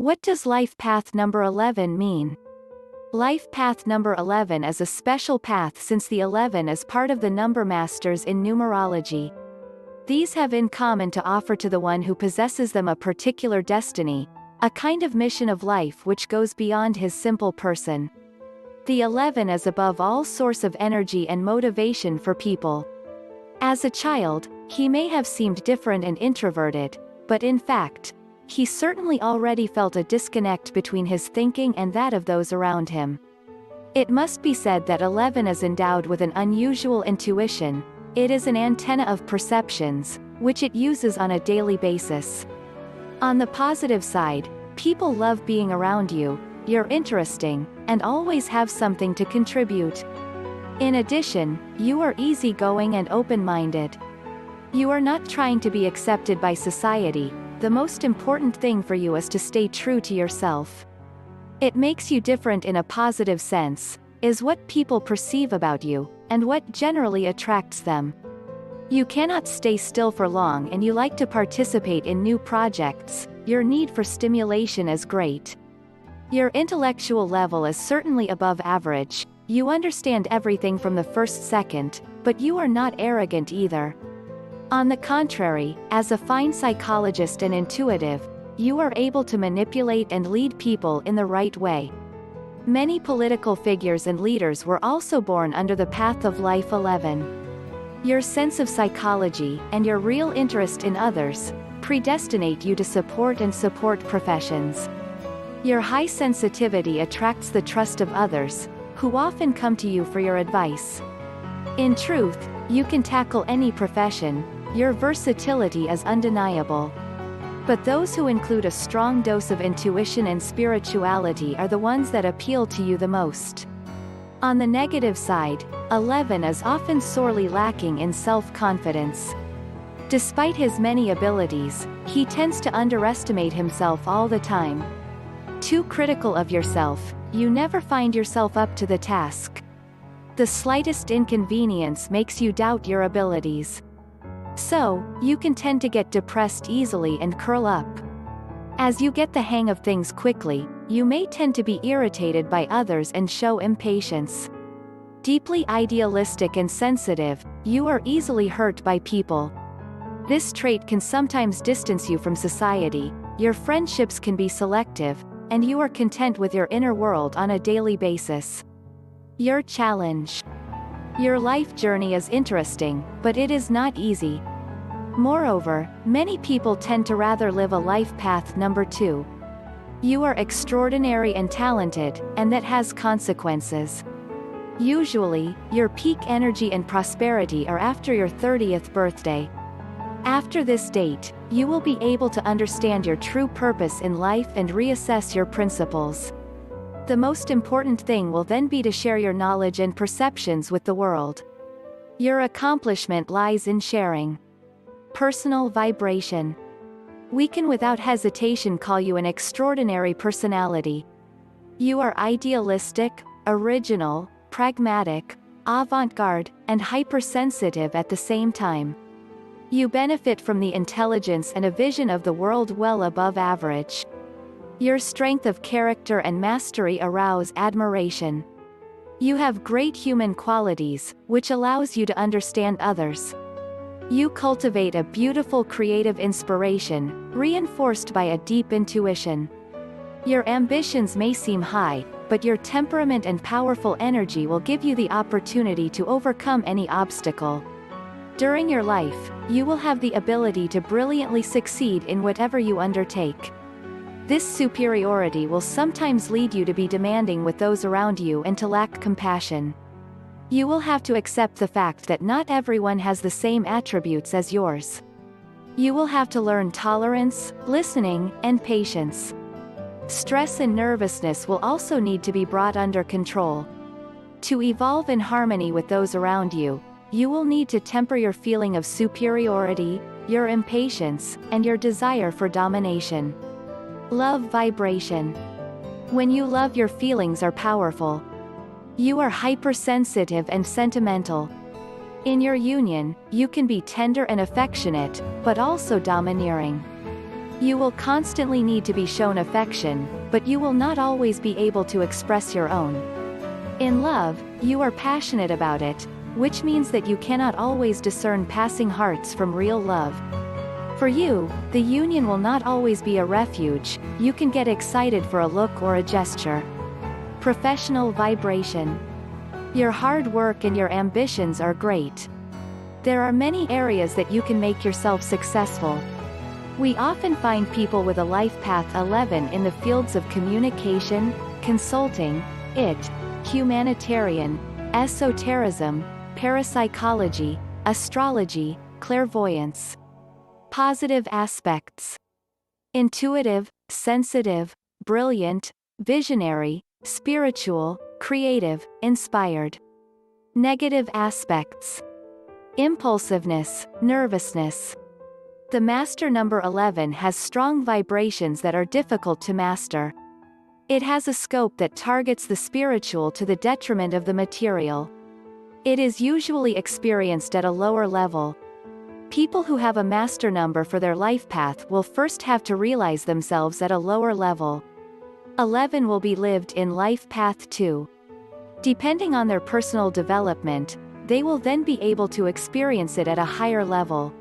What does life path number 11 mean? Life path number 11 is a special path since the 11 is part of the number masters in numerology. These have in common to offer to the one who possesses them a particular destiny, a kind of mission of life which goes beyond his simple person. The 11 is above all source of energy and motivation for people. As a child, he may have seemed different and introverted, but in fact, he certainly already felt a disconnect between his thinking and that of those around him. It must be said that 11 is endowed with an unusual intuition. It is an antenna of perceptions, which it uses on a daily basis. On the positive side, people love being around you, you're interesting, and always have something to contribute. In addition, you are easygoing and open-minded. You are not trying to be accepted by society. The most important thing for you is to stay true to yourself. It makes you different in a positive sense, is what people perceive about you, and what generally attracts them. You cannot stay still for long and you like to participate in new projects. Your need for stimulation is great. Your intellectual level is certainly above average. You understand everything from the first second, but you are not arrogant either. On the contrary, as a fine psychologist and intuitive, you are able to manipulate and lead people in the right way. Many political figures and leaders were also born under the path of life 11. Your sense of psychology, and your real interest in others, predestinate you to support professions. Your high sensitivity attracts the trust of others, who often come to you for your advice. In truth, you can tackle any profession. Your versatility is undeniable. But those who include a strong dose of intuition and spirituality are the ones that appeal to you the most. On the negative side, 11 is often sorely lacking in self-confidence. Despite his many abilities, he tends to underestimate himself all the time. Too critical of yourself, you never find yourself up to the task. The slightest inconvenience makes you doubt your abilities. So, you can tend to get depressed easily and curl up. As you get the hang of things quickly, you may tend to be irritated by others and show impatience. Deeply idealistic and sensitive, you are easily hurt by people. This trait can sometimes distance you from society. Your friendships can be selective, and you are content with your inner world on a daily basis. Your challenge. Your life journey is interesting, but it is not easy. Moreover, many people tend to rather live a life path number 2. You are extraordinary and talented, and that has consequences. Usually, your peak energy and prosperity are after your 30th birthday. After this date, you will be able to understand your true purpose in life and reassess your principles. The most important thing will then be to share your knowledge and perceptions with the world. Your accomplishment lies in sharing. Personal vibration. We can without hesitation call you an extraordinary personality. You are idealistic, original, pragmatic, avant-garde, and hypersensitive at the same time. You benefit from the intelligence and a vision of the world well above average. Your strength of character and mastery arouse admiration. You have great human qualities, which allows you to understand others. You cultivate a beautiful creative inspiration, reinforced by a deep intuition. Your ambitions may seem high, but your temperament and powerful energy will give you the opportunity to overcome any obstacle. During your life, you will have the ability to brilliantly succeed in whatever you undertake. This superiority will sometimes lead you to be demanding with those around you and to lack compassion. You will have to accept the fact that not everyone has the same attributes as yours. You will have to learn tolerance, listening, and patience. Stress and nervousness will also need to be brought under control. To evolve in harmony with those around you, you will need to temper your feeling of superiority, your impatience, and your desire for domination. Love vibration. When you love, your feelings are powerful. You are hypersensitive and sentimental. In your union, you can be tender and affectionate, but also domineering. You will constantly need to be shown affection, but you will not always be able to express your own. In love, you are passionate about it, which means that you cannot always discern passing hearts from real love. For you, the union will not always be a refuge, you can get excited for a look or a gesture. Professional vibration. Your hard work and your ambitions are great. There are many areas that you can make yourself successful. We often find people with a life path 11 in the fields of communication, consulting, humanitarian, esotericism, parapsychology, astrology, clairvoyance. Positive aspects. Intuitive, sensitive, brilliant, visionary, spiritual, creative, inspired. Negative aspects. Impulsiveness, nervousness. The master number 11 has strong vibrations that are difficult to master. It has a scope that targets the spiritual to the detriment of the material. It is usually experienced at a lower level. People who have a master number for their life path will first have to realize themselves at a lower level. 11 will be lived in life path 2. Depending on their personal development, they will then be able to experience it at a higher level.